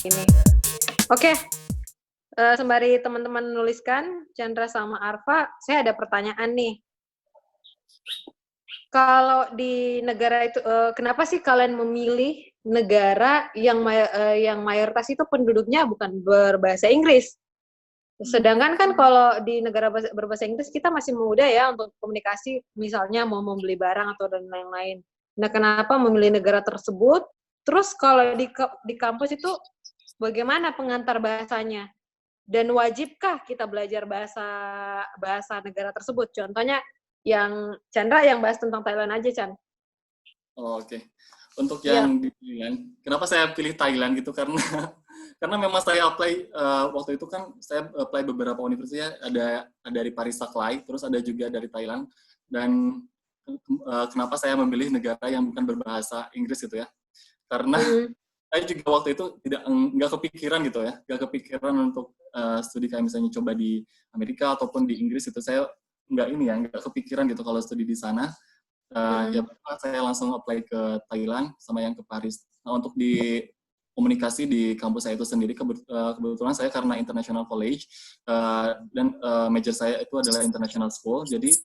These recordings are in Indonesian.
Ini. Oke, sembari teman-teman menuliskan, Chandra sama Arfa, saya ada pertanyaan nih. Kalau di negara itu, kenapa sih kalian memilih negara yang mayoritas itu penduduknya bukan berbahasa Inggris? Sedangkan kan kalau di negara berbahasa Inggris kita masih mudah ya untuk komunikasi, misalnya mau membeli barang atau dan lain-lain. Nah, kenapa memilih negara tersebut? Terus kalau di kampus itu bagaimana pengantar bahasanya? Dan wajibkah kita belajar bahasa negara tersebut? Contohnya yang Chandra yang bahas tentang Thailand aja, Chan. Oh, oke. Untuk Iya. yang di Thailand, kenapa saya pilih Thailand gitu? Karena karena memang saya apply waktu itu kan saya apply beberapa universitas, ada dari Paris Saklai, terus ada juga dari Thailand. Dan kenapa saya memilih negara yang bukan berbahasa Inggris gitu ya? Karena saya juga waktu itu nggak kepikiran gitu ya, nggak kepikiran untuk studi kayak misalnya coba di Amerika ataupun di Inggris itu. Saya nggak kepikiran gitu kalau studi di sana. Ya saya langsung apply ke Thailand sama yang ke Paris. Nah, untuk di komunikasi di kampus saya itu sendiri, kebetulan saya karena International College dan major saya itu adalah International School, jadi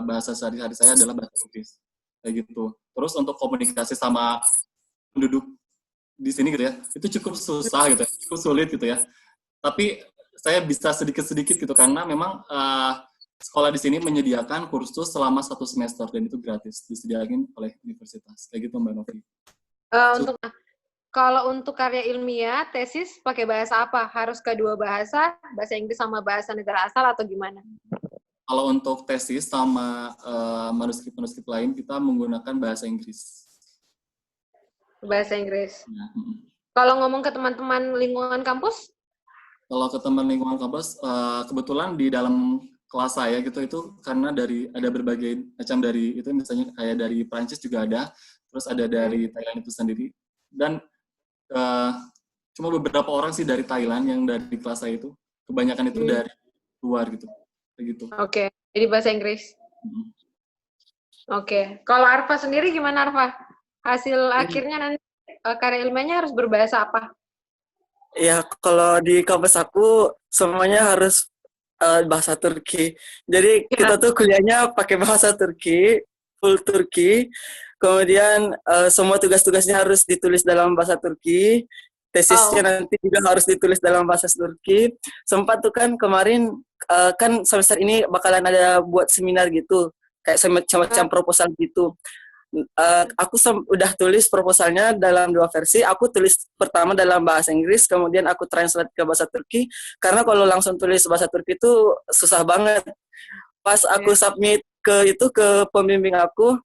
bahasa sehari-hari saya adalah bahasa Inggris kayak gitu. Terus untuk komunikasi sama penduduk di sini gitu ya, itu cukup susah gitu, cukup sulit gitu ya. Tapi saya bisa sedikit-sedikit gitu karena memang sekolah di sini menyediakan kursus selama 1 semester dan itu gratis, disediakan oleh universitas. Kayak gitu Mbak Novi. Kalau untuk karya ilmiah, tesis pakai bahasa apa? Harus kedua bahasa Inggris sama bahasa negara asal atau gimana? Kalau untuk tesis sama manuskrip-manuskrip lain, kita menggunakan bahasa Inggris. Bahasa Inggris. Ya. Kalau ngomong ke teman-teman lingkungan kampus? Kalau ke teman lingkungan kampus, kebetulan di dalam kelas saya gitu itu karena ada berbagai macam dari itu, misalnya kayak dari Prancis juga ada, terus ada dari Thailand itu sendiri, dan cuma beberapa orang sih dari Thailand yang dari kelas saya itu, kebanyakan itu dari luar gitu, begitu. Oke, jadi bahasa Inggris. Oke, kalau Arfa sendiri gimana Arfa? Hasil akhirnya nanti karya ilmiahnya harus berbahasa apa? Ya, kalau di kampus aku semuanya harus bahasa Turki. Jadi kita tuh kuliahnya pakai bahasa Turki, full Turki. Kemudian semua tugas-tugasnya harus ditulis dalam bahasa Turki. Tesisnya nanti juga harus ditulis dalam bahasa Turki. Sempat tuh kan kemarin kan semester ini bakalan ada buat seminar gitu, kayak semacam proposal gitu. Aku udah tulis proposalnya dalam 2 versi. Aku tulis pertama dalam bahasa Inggris, kemudian aku translate ke bahasa Turki. Karena kalau langsung tulis bahasa Turki itu susah banget. Pas aku submit ke pembimbing aku,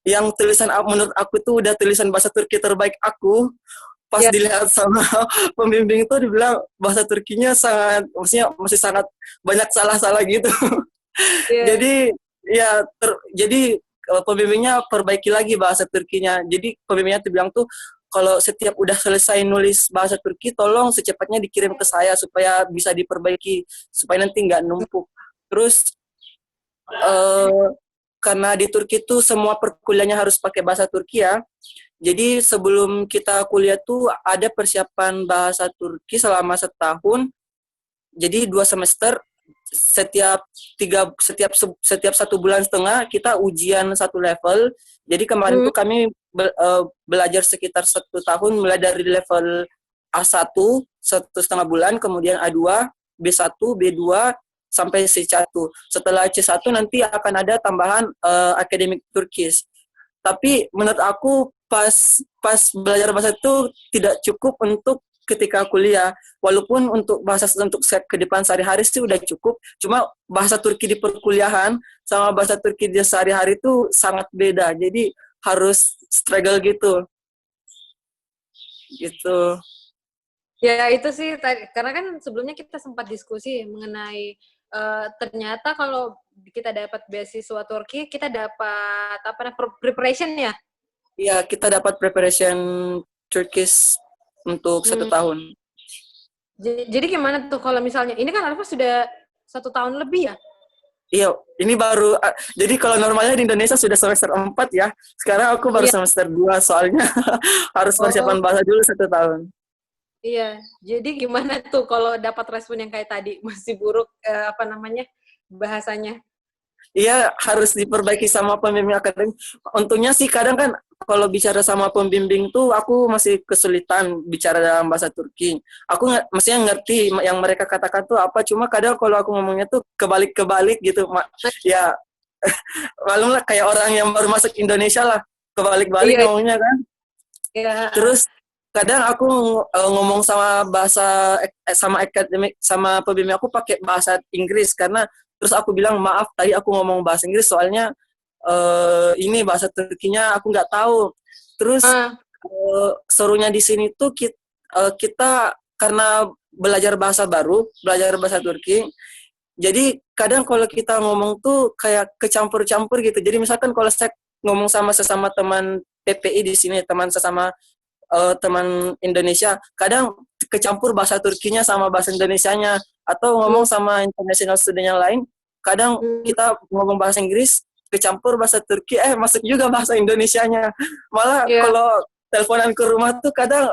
yang tulisan menurut aku itu udah tulisan bahasa Turki terbaik aku. Pas dilihat sama pembimbing itu dibilang bahasa Turkinya maksudnya masih sangat banyak salah-salah gitu. Jadi ya jadi pembimbingnya perbaiki lagi bahasa Turkinya. Jadi pembimbingnya tuh bilang tuh kalau setiap udah selesai nulis bahasa Turki, tolong secepatnya dikirim ke saya supaya bisa diperbaiki, supaya nanti nggak numpuk. Terus karena di Turki tuh semua perkuliahannya harus pakai bahasa Turki ya. Jadi sebelum kita kuliah tuh ada persiapan bahasa Turki selama setahun. Jadi 2 semester, setiap 1,5 bulan kita ujian 1 level. Jadi kemarin tuh kami belajar sekitar 1 tahun, mulai dari level A1 1,5 bulan, kemudian A2, B1, B2 sampai C1. Setelah C1 nanti akan ada tambahan akademik Turkish. Tapi menurut aku pas belajar bahasa itu tidak cukup untuk ketika kuliah, walaupun untuk bahasa untuk kehidupan sehari-hari sih udah cukup, cuma bahasa Turki di perkuliahan sama bahasa Turki di sehari-hari itu sangat beda, jadi harus struggle gitu. Ya itu sih, karena kan sebelumnya kita sempat diskusi mengenai ternyata kalau kita dapat beasiswa Turki, kita dapat preparation ya? Iya, kita dapat preparation Turkish untuk 1 tahun. Jadi gimana tuh kalau misalnya, ini kan Alfa sudah 1 tahun lebih ya? Iya, ini baru, jadi kalau normalnya di Indonesia sudah semester 4 ya, sekarang aku baru Iya. semester 2 soalnya harus Oh, persiapan bahasa dulu 1 tahun. iya. Jadi gimana tuh kalau dapat respon yang kayak tadi masih buruk apa namanya bahasanya? Iya, harus diperbaiki sama pembimbing akademik. Untungnya sih kadang kan kalau bicara sama pembimbing tuh aku masih kesulitan bicara dalam bahasa Turki. Aku maksudnya ngerti yang mereka katakan tuh apa, cuma kadang kalau aku ngomongnya tuh kebalik-kebalik gitu. Ya, malum lah kayak orang yang baru masuk Indonesia lah, kebalik-balik Iya, ngomongnya kan. iya. Terus kadang aku ngomong sama bahasa sama akademik sama pembimbing aku pakai bahasa Inggris karena terus aku bilang maaf tadi aku ngomong bahasa Inggris soalnya ini bahasa Turkinya aku nggak tahu. Terus Ah, serunya di sini tuh kita karena belajar bahasa baru, belajar bahasa Turki. Jadi kadang kalau kita ngomong tuh kayak kecampur-campur gitu. Jadi misalkan kalau saya ngomong sama sesama teman PPI di sini, teman sesama teman Indonesia, kadang kecampur bahasa Turkinya sama bahasa Indonesianya, atau ngomong hmm, sama international student yang lain, kadang hmm. kita ngomong bahasa Inggris kecampur bahasa Turki, masuk juga bahasa Indonesianya. Malah Iya. kalau teleponan ke rumah tuh kadang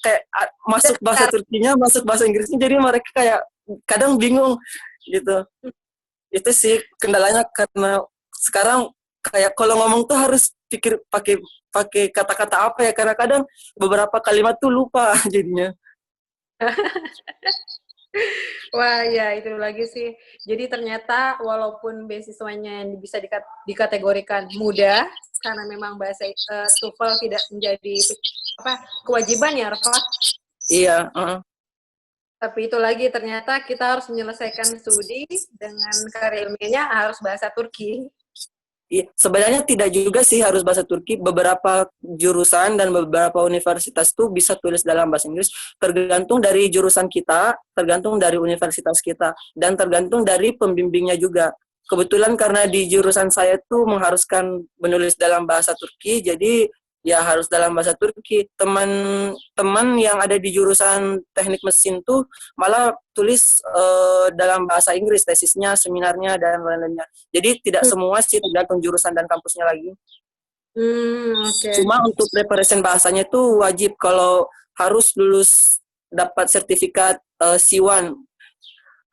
kayak masuk bahasa Bentar. Turkinya, masuk bahasa Inggrisnya, jadi mereka kayak kadang bingung gitu. Itu sih kendalanya karena sekarang kayak kalau ngomong tuh harus pikir pakai pakai kata-kata apa ya, karena kadang beberapa kalimat tuh lupa jadinya. Wah, ya itu lagi sih. Jadi ternyata walaupun beasiswanya yang bisa dikategorikan mudah karena memang bahasa TOEFL tidak menjadi apa kewajiban ya, Rafa. Iya, Tapi itu lagi ternyata kita harus menyelesaikan studi dengan karya ilmiahnya harus bahasa Turki. iya. Sebenarnya tidak juga sih harus bahasa Turki. Beberapa jurusan dan beberapa universitas tuh bisa tulis dalam bahasa Inggris. Tergantung dari jurusan kita, tergantung dari universitas kita, dan tergantung dari pembimbingnya juga. Kebetulan karena di jurusan saya tuh mengharuskan menulis dalam bahasa Turki, jadi ya harus dalam bahasa Turki. Teman-teman yang ada di jurusan teknik mesin tuh malah tulis dalam bahasa Inggris tesisnya, seminarnya, dan lain-lainnya. Jadi tidak semua sih, tergantung jurusan dan kampusnya lagi. Oke. Cuma untuk preparation bahasanya itu wajib kalau harus lulus dapat sertifikat C1.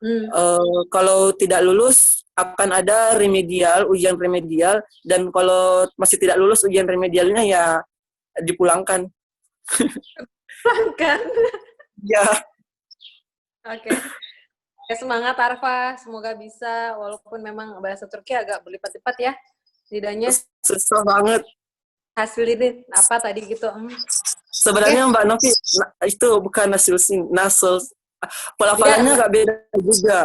Hmm. Kalau tidak lulus akan ada remedial, ujian remedial, dan kalau masih tidak lulus ujian remedialnya ya dipulangkan. Kan? Ya, Oke. Ya, semangat Arfa, semoga bisa walaupun memang bahasa Turki agak berlipat-lipat ya. Setidaknya susah banget. hasil ini apa tadi gitu. Oke. Sebenarnya Mbak Novi, itu bukan nasilsin, nasil. Ya, Pelafalannya agak beda juga.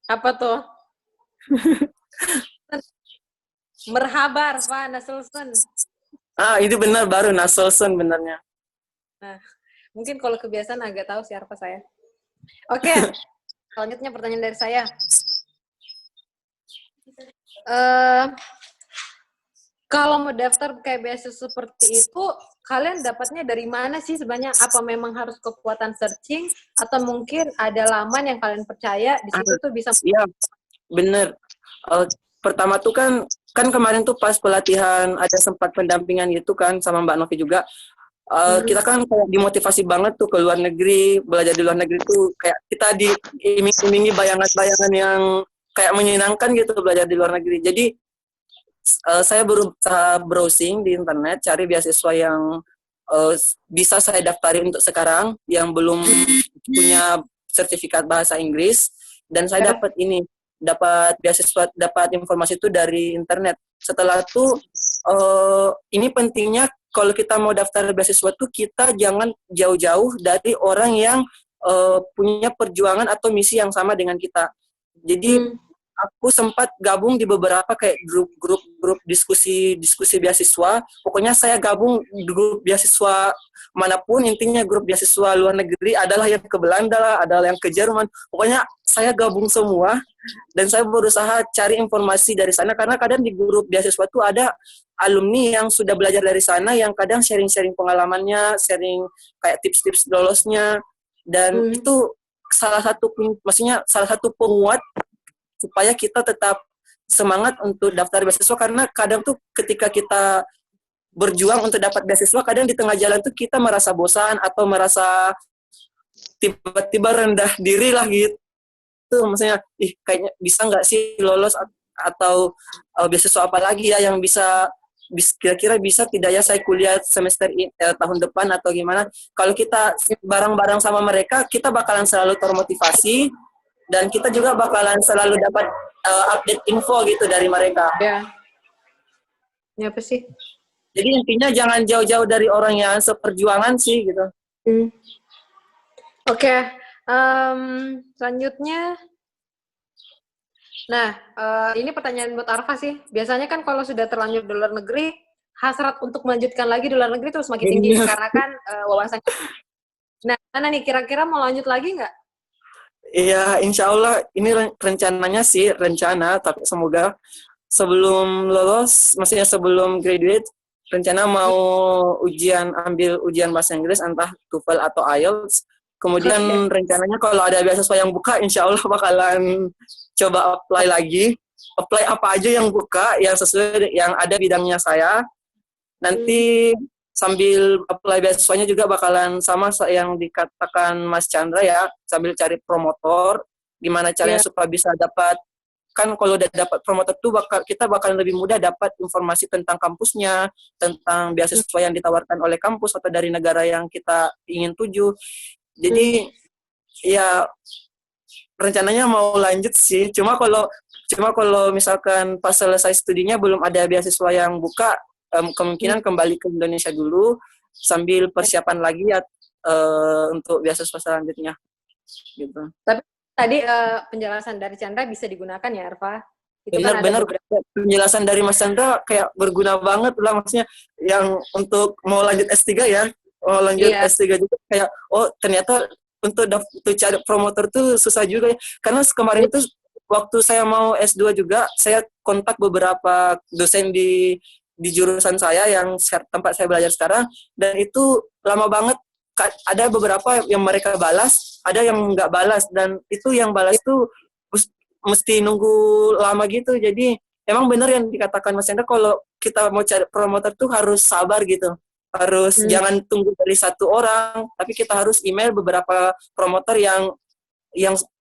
apa tuh? Merhaba Arfa, Nasulsun. Itu benar baru nasilsin benarnya. Nah, mungkin kalau kebiasaan agak tahu sih Arfa saya. Oke, selanjutnya pertanyaan dari saya. Kalau mau daftar kayak beasiswa seperti itu, kalian dapatnya dari mana sih sebenarnya? Apa memang harus kekuatan searching atau mungkin ada laman yang kalian percaya di situ tuh bisa? Iya, bener. Pertama tuh kan kemarin tuh pas pelatihan ada sempat pendampingan gitu kan sama Mbak Novi juga. Kita kan kayak dimotivasi banget tuh ke luar negeri, belajar di luar negeri tuh kayak kita diiming-imingi bayangan-bayangan yang kayak menyenangkan gitu belajar di luar negeri. Jadi saya berusaha browsing di internet cari beasiswa yang bisa saya daftari untuk sekarang yang belum punya sertifikat bahasa Inggris, dan saya dapat beasiswa, dapat informasi itu dari internet. Setelah itu ini pentingnya kalau kita mau daftar beasiswa tuh kita jangan jauh-jauh dari orang yang punya perjuangan atau misi yang sama dengan kita. Jadi aku sempat gabung di beberapa kayak grup diskusi beasiswa. Pokoknya saya gabung di grup beasiswa manapun, intinya grup beasiswa luar negeri, adalah yang ke Belanda lah, adalah yang ke Jerman. Pokoknya saya gabung semua dan saya berusaha cari informasi dari sana karena kadang di grup beasiswa itu ada alumni yang sudah belajar dari sana yang kadang sharing-sharing pengalamannya, sharing kayak tips-tips lolosnya, dan itu salah satu maksudnya salah satu penguat supaya kita tetap semangat untuk daftar beasiswa, karena kadang tuh ketika kita berjuang untuk dapat beasiswa, kadang di tengah jalan tuh kita merasa bosan atau merasa tiba-tiba rendah diri lah gitu. Maksudnya, kayaknya bisa nggak sih lolos atau beasiswa apa lagi ya yang bisa kira-kira bisa tidak ya saya kuliah semester tahun depan atau gimana. Kalau kita bareng-bareng sama mereka, kita bakalan selalu termotivasi dan kita juga bakalan selalu dapat update info gitu dari mereka. Ya. Ya apa sih? Jadi intinya jangan jauh-jauh dari orang yang seperjuangan sih gitu. Oke. Selanjutnya, nah ini pertanyaan buat Arfa sih. Biasanya kan kalau sudah terlanjur di luar negeri, hasrat untuk melanjutkan lagi di luar negeri terus makin tinggi karena kan wawasannya. Nah, mana nih kira-kira mau lanjut lagi nggak? Iya, insya Allah ini rencananya sih tapi semoga sebelum lulus, maksudnya sebelum graduate, rencana mau ambil ujian bahasa Inggris entah TOEFL atau IELTS. Kemudian rencananya kalau ada beasiswa yang buka, insya Allah bakalan coba apply lagi. Apply apa aja yang buka, yang sesuai, yang ada bidangnya saya. Nanti sambil apply beasiswanya juga bakalan sama yang dikatakan Mas Chandra ya, sambil cari promotor, gimana caranya supaya bisa dapat. Kan kalau udah dapat promotor tuh kita bakalan lebih mudah dapat informasi tentang kampusnya, tentang beasiswa yang ditawarkan oleh kampus atau dari negara yang kita ingin tuju. Jadi ya rencananya mau lanjut sih. Cuma kalau misalkan pas selesai studinya belum ada beasiswa yang buka, kemungkinan kembali ke Indonesia dulu sambil persiapan lagi ya untuk beasiswa selanjutnya. Gitu. Tapi tadi penjelasan dari Chandra bisa digunakan ya, Arfa? Benar-benar penjelasan dari Mas Chandra kayak berguna banget lah, maksudnya yang untuk mau lanjut S3 ya, mau lanjut S3 juga kayak ternyata untuk cari promotor tuh susah juga ya. Karena kemarin itu waktu saya mau S2 juga, saya kontak beberapa dosen di jurusan saya yang tempat saya belajar sekarang, dan itu lama banget. Ada beberapa yang mereka balas, ada yang nggak balas, dan itu yang balas itu mesti nunggu lama gitu. Jadi emang benar yang dikatakan Mas Chandra, kalau kita mau cari promotor tuh harus sabar gitu. Harus jangan tunggu dari satu orang, tapi kita harus email beberapa promotor yang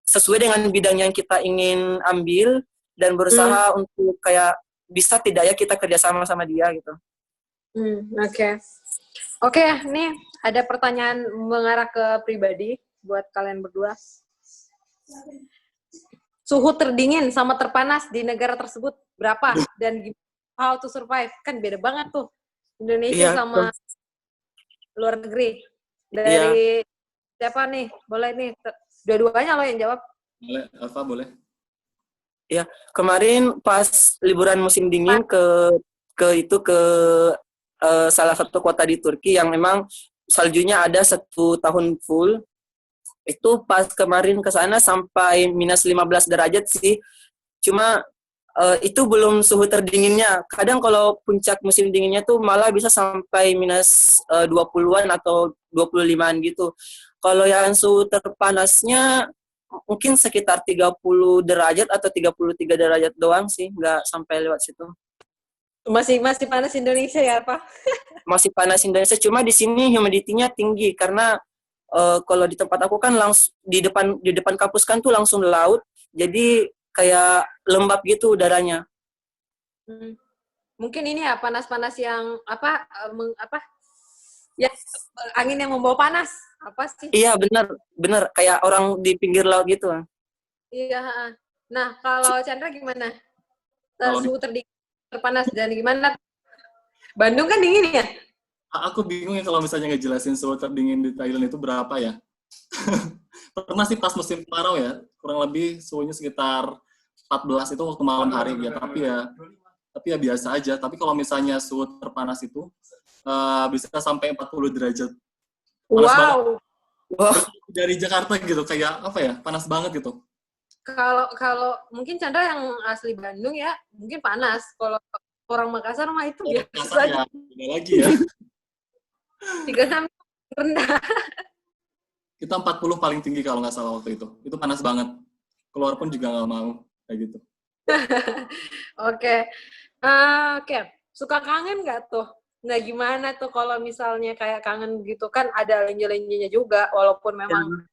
sesuai dengan bidang yang kita ingin ambil dan berusaha untuk kayak bisa tidak ya kita kerjasama sama dia gitu. Oke, nih ada pertanyaan mengarah ke pribadi buat kalian berdua. Suhu terdingin sama terpanas di negara tersebut berapa dan how to survive? Kan beda banget tuh Indonesia sama luar negeri. Dari siapa nih? Boleh nih, dua-duanya lo yang jawab. Boleh, Alfa boleh. Ya, kemarin pas liburan musim dingin ke salah satu kota di Turki yang memang saljunya ada 1 tahun full. Itu pas kemarin ke sana sampai minus 15 derajat sih. Cuma itu belum suhu terdinginnya. Kadang kalau puncak musim dinginnya tuh malah bisa sampai minus 20-an atau 25-an gitu. Kalau yang suhu terpanasnya mungkin sekitar 30 derajat atau 33 derajat doang sih, nggak sampai lewat situ. Masih panas Indonesia ya, Pak? Masih panas Indonesia, cuma di sini humidity-nya tinggi karena kalau di tempat aku kan langsung di depan kampus kan tuh langsung laut, jadi kayak lembab gitu udaranya. Mungkin ini ya panas-panas yang ya angin yang membawa panas apa sih? Iya benar kayak orang di pinggir laut gitu. Iya. Nah kalau Chandra gimana? Suhu terdingin terpanas dan gimana? Bandung kan dingin ya? Aku bingung ya kalau misalnya ngejelasin suhu terdingin di Thailand itu berapa ya. Pernah sih pas musim kemarau ya, kurang lebih suhunya sekitar 14 itu waktu malam hari ya, tapi ya biasa aja. Tapi kalau misalnya suhu terpanas itu bisa sampai 40 derajat. Panas banget. Dari Jakarta gitu, kayak apa ya, panas banget gitu. Kalau mungkin Chandra yang asli Bandung ya, mungkin panas. Kalau orang Makassar mah itu biasa aja. Beda lagi ya. 36 rendah. Kita 40 paling tinggi kalau nggak salah waktu itu. Itu panas banget. Keluar pun juga nggak mau. kayak gitu. Oke. Oke. Suka kangen nggak tuh? Nah, gimana tuh kalau misalnya kayak kangen gitu kan ada lenje-lenjenya juga, walaupun memang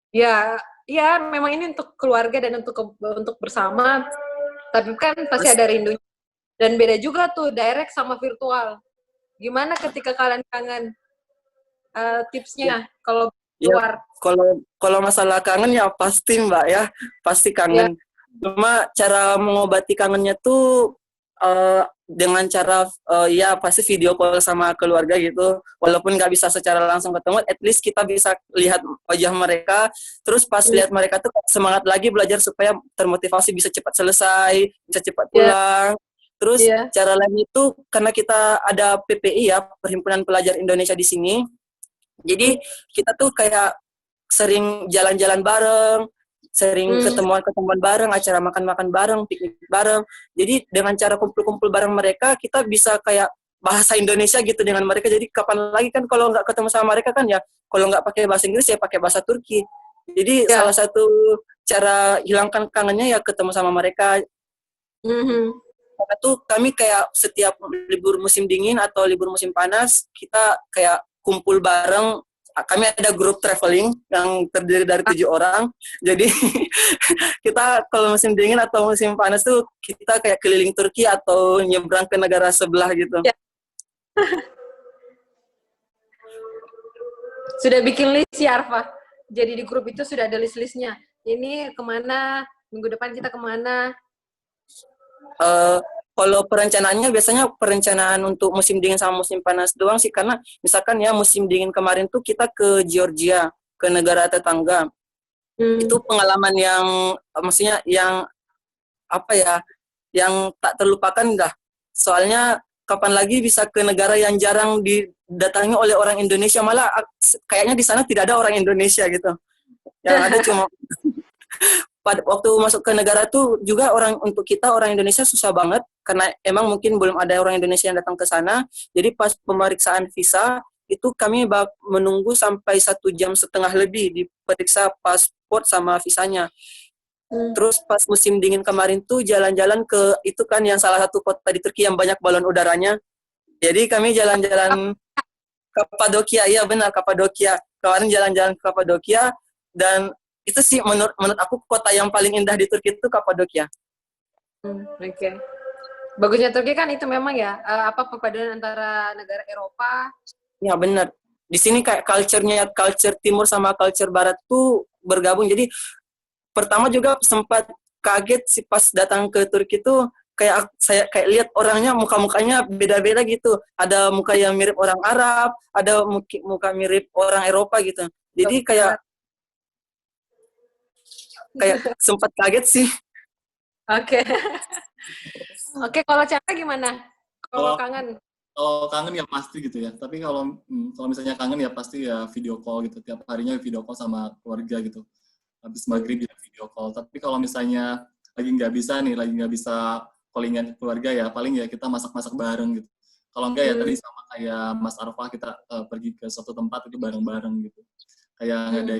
ya, ya memang ini untuk keluarga dan untuk bersama, tapi kan pasti Terus ada rindunya. Dan beda juga tuh direct sama virtual. Gimana ketika kalian kangen? Tipsnya kalau ya keluar? kalau masalah kangen ya pasti Mbak ya, pasti Ya, kangen. Cuma cara mengobati kangennya tuh dengan cara ya pasti video call sama keluarga gitu. Walaupun nggak bisa secara langsung ketemu, at least kita bisa lihat wajah mereka. Terus pas lihat mereka tuh semangat lagi belajar supaya termotivasi bisa cepat selesai, bisa cepat ya, pulang. Terus ya. cara lain itu karena kita ada PPI ya, Perhimpunan Pelajar Indonesia di sini. Jadi kita tuh kayak sering jalan-jalan bareng, sering ketemuan-ketemuan bareng, acara makan-makan bareng, piknik bareng. Jadi dengan cara kumpul-kumpul bareng mereka, kita bisa kayak bahasa Indonesia gitu dengan mereka. Jadi kapan lagi kan kalau nggak ketemu sama mereka kan ya, kalau nggak pakai bahasa Inggris ya pakai bahasa Turki. Jadi salah Ya. satu cara hilangkan kangennya ya ketemu sama mereka. Mhm. Karena tuh kami kayak setiap libur musim dingin atau libur musim panas, kita kayak kumpul bareng. Kami ada grup traveling yang terdiri dari 7 orang. Jadi kita kalau musim dingin atau musim panas tuh kita kayak keliling Turki atau nyebrang ke negara sebelah gitu. Ya. Sudah bikin list ya, Arfa? Jadi di grup itu sudah ada list-listnya. Ini kemana, minggu depan kita kemana. Uh, Kalau perencanaannya biasanya perencanaan untuk musim dingin sama musim panas doang sih, karena misalkan ya musim dingin kemarin tuh kita ke Georgia, ke negara tetangga. Itu pengalaman yang maksudnya yang apa ya, yang tak terlupakan dah. Soalnya kapan lagi bisa ke negara yang jarang didatangi oleh orang Indonesia, malah kayaknya di sana tidak ada orang Indonesia gitu. Yang ada cuma pada waktu masuk ke negara tuh juga untuk kita orang Indonesia susah banget karena emang mungkin belum ada orang Indonesia yang datang ke sana. Jadi pas pemeriksaan visa itu kami menunggu sampai 1,5 jam lebih diperiksa paspor sama visanya. Terus pas musim dingin kemarin tuh jalan-jalan ke itu kan yang salah satu kota di Turki yang banyak balon udaranya. Jadi kami jalan-jalan Kapadokia, iya benar Kapadokia. Kemarin jalan-jalan ke Kapadokia dan itu sih menurut aku kota yang paling indah di Turki itu Kapadokia. Oke. Bagusnya Turki kan itu memang ya apa perpaduan antara negara Eropa. Ya benar. Di sini kayak culture timur sama culture barat tuh bergabung. Jadi pertama juga sempat kaget sih pas datang ke Turki tuh kayak saya kayak lihat orangnya muka-mukanya beda-beda gitu. Ada muka yang mirip orang Arab, ada muka mirip orang Eropa gitu. Jadi kayak sempat kaget sih. Oke. Oke, kalau Chandra gimana? Kalau kangen? Kalau kangen ya pasti gitu ya. Tapi kalau misalnya kangen ya pasti ya video call gitu. Tiap harinya video call sama keluarga gitu. Habis maghrib ya video call. Tapi kalau misalnya lagi nggak bisa callingan keluarga ya, paling ya kita masak-masak bareng gitu. Kalau enggak ya tadi sama kayak Mas Arfa kita pergi ke suatu tempat itu bareng-bareng gitu. Kayak ada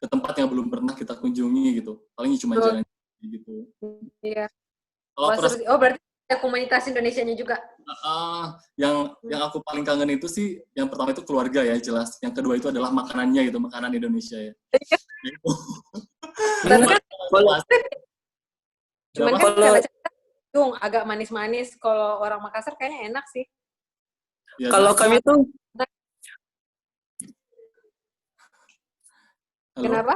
ke tempat yang belum pernah kita kunjungi gitu. Paling cuma jalan gitu. Iya. Kalau berarti ada komunitas Indonesianya juga. Yang aku paling kangen itu sih yang pertama itu keluarga ya jelas. Yang kedua itu adalah makanannya gitu, makanan Indonesia ya. Tapi kan Cuman kan kalau agak manis-manis. Kalau orang Makassar kayaknya enak sih. Ya, kalau kami tuh kenapa?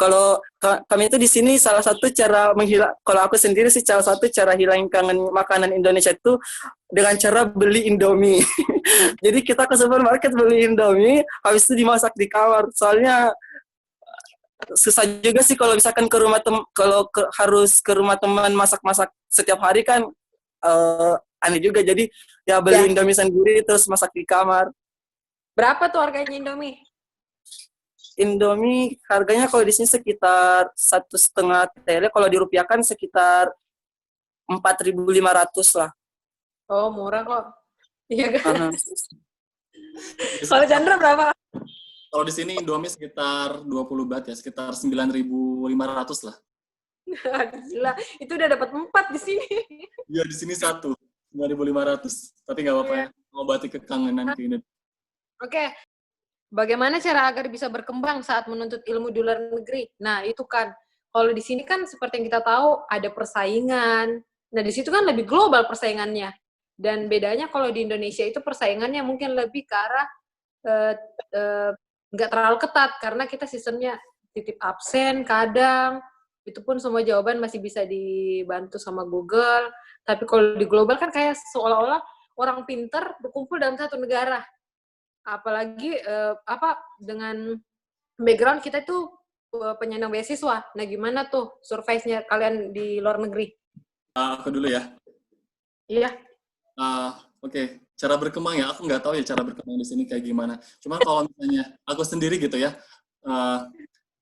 Kalau kami itu di sini salah satu cara kalau aku sendiri sih salah satu cara hilangin kangen makanan Indonesia itu dengan cara beli Indomie. Jadi kita ke supermarket beli Indomie, habis itu dimasak di kamar. Soalnya susah juga sih kalau misalkan harus ke rumah teman masak-masak setiap hari kan aneh juga. Jadi ya beli Indomie sendiri terus masak di kamar. Berapa tuh harganya Indomie? Indomie harganya kalau di sini sekitar 1,5 TL, kalau dirupiahkan sekitar 4.500 lah. Oh, murah kok. Iya kan? Kalau Chandra berapa? Kalau di sini Indomie sekitar 20 baht ya, sekitar 9.500 lah. Gila, itu udah dapat 4 di sini. Iya, di sini 9.500. Tapi nggak apa-apa ya, mengobati kekangenan ke Indonesia. Oke, bagaimana cara agar bisa berkembang saat menuntut ilmu di luar negeri? Nah, itu kan, kalau di sini kan seperti yang kita tahu, ada persaingan. Nah, di situ kan lebih global persaingannya. Dan bedanya kalau di Indonesia itu persaingannya mungkin lebih ke arah nggak terlalu ketat, karena kita sistemnya titip absen kadang, itu pun semua jawaban masih bisa dibantu sama Google. Tapi kalau di global kan kayak seolah-olah orang pinter berkumpul dalam satu negara. Apalagi dengan background kita itu penyandang beasiswa. Nah, gimana tuh survive-nya kalian di luar negeri? Aku dulu ya. Iya. Oke. Cara berkembang ya, aku nggak tahu ya cara berkembang di sini kayak gimana. Cuma kalau misalnya aku sendiri gitu ya,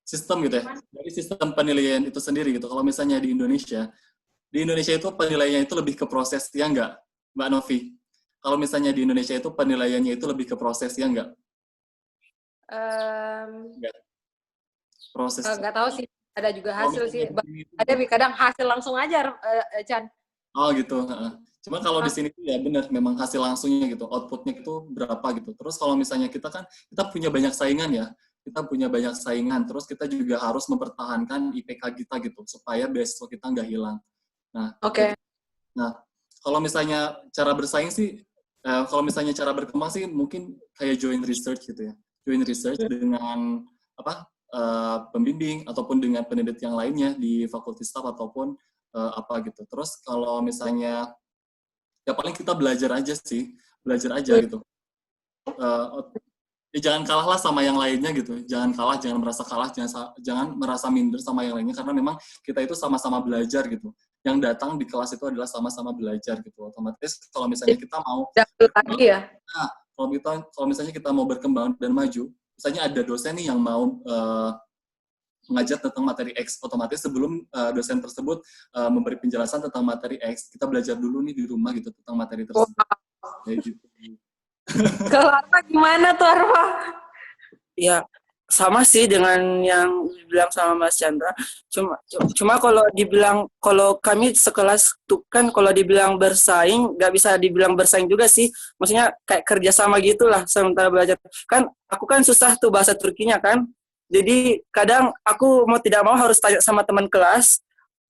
sistem gitu ya, dari sistem penilaian itu sendiri gitu. Kalau misalnya di Indonesia itu penilaiannya itu lebih ke proses, ya nggak, Mbak Novi? Kalau misalnya di Indonesia itu penilaiannya itu lebih ke proses, ya nggak? Nggak. Proses. Nggak tahu sih, ada juga hasil sih. Ada kadang hasil langsung aja, Chan. Oh gitu. Cuma kalau di sini ya benar, memang hasil langsungnya gitu, outputnya itu berapa gitu. Terus kalau misalnya kita punya banyak saingan ya, terus kita juga harus mempertahankan IPK kita gitu, supaya beasiswa kita nggak hilang. Nah, Nah, kalau misalnya cara bersaing sih, kalau misalnya cara berkembang sih mungkin kayak join research gitu ya, join research dengan pembimbing ataupun dengan peneliti yang lainnya di fakultas staff ataupun apa gitu. Terus kalau misalnya ya paling kita belajar aja gitu. Ya jangan kalah lah sama yang lainnya gitu. Jangan merasa kalah, jangan merasa minder sama yang lainnya, karena memang kita itu sama-sama belajar gitu. Yang datang di kelas itu adalah sama-sama belajar gitu. Otomatis kalau misalnya kita mau lagi ya. Nah, kalau misalnya kita mau berkembang dan maju, misalnya ada dosen nih yang mau mengajar tentang materi X, otomatis sebelum dosen tersebut memberi penjelasan tentang materi X, kita belajar dulu nih di rumah gitu tentang materi tersebut. Kayak gitu. Kalau Arfa gimana tuh, Arfa? Ya, sama sih dengan yang dibilang sama Mas Chandra. Cuma kalau kami sekelas tuh kan kalau dibilang bersaing, nggak bisa dibilang bersaing juga sih. Maksudnya kayak kerjasama gitulah sementara belajar. Kan aku kan susah tuh bahasa Turkinya kan. Jadi kadang aku mau tidak mau harus tanya sama teman kelas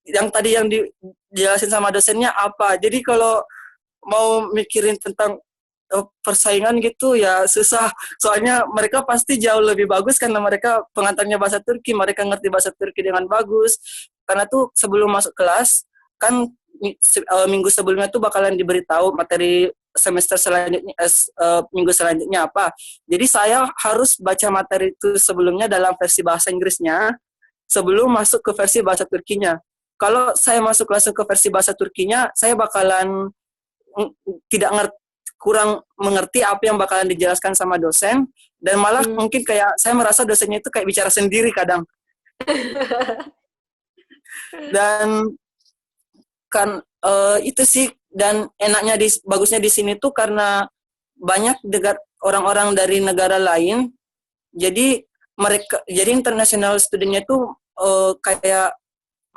yang tadi yang dijelasin sama dosennya apa. Jadi kalau mau mikirin tentang persaingan gitu ya susah. Soalnya mereka pasti jauh lebih bagus karena mereka pengantarnya bahasa Turki, mereka ngerti bahasa Turki dengan bagus. Karena tuh sebelum masuk kelas kan minggu sebelumnya tuh bakalan diberitahu materi semester selanjutnya, minggu selanjutnya apa. Jadi saya harus baca materi itu sebelumnya dalam versi bahasa Inggrisnya sebelum masuk ke versi bahasa Turkinya. Kalau saya masuk langsung ke versi bahasa Turkinya, saya bakalan kurang mengerti apa yang bakalan dijelaskan sama dosen, dan malah mungkin kayak saya merasa dosennya itu kayak bicara sendiri kadang. Dan kan itu sih, dan enaknya bagusnya di sini tuh karena banyak orang-orang dari negara lain, jadi international studentnya tuh kayak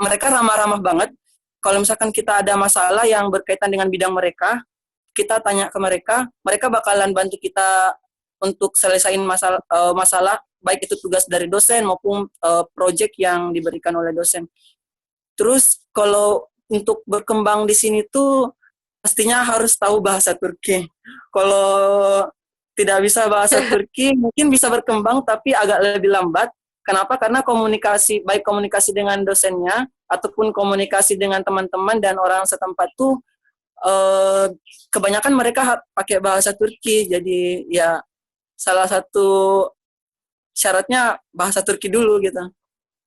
mereka ramah-ramah banget. Kalau misalkan kita ada masalah yang berkaitan dengan bidang mereka, kita tanya ke mereka bakalan bantu kita untuk selesaiin masalah baik itu tugas dari dosen maupun project yang diberikan oleh dosen. Terus kalau untuk berkembang di sini tuh pastinya harus tahu bahasa Turki. Kalau tidak bisa bahasa Turki mungkin bisa berkembang tapi agak lebih lambat. Kenapa? Karena komunikasi dengan dosennya ataupun komunikasi dengan teman-teman dan orang setempat tuh kebanyakan mereka pakai bahasa Turki. Jadi ya salah satu syaratnya bahasa Turki dulu gitu.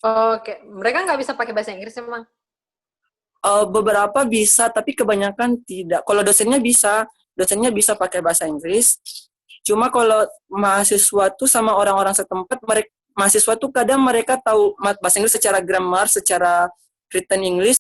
Oke, mereka nggak bisa pakai bahasa Inggris emang? Beberapa bisa, tapi kebanyakan tidak. Kalau dosennya bisa pakai bahasa Inggris. Cuma kalau mahasiswa tuh sama orang-orang setempat, mahasiswa tuh kadang mereka tahu bahasa Inggris secara grammar, secara written English,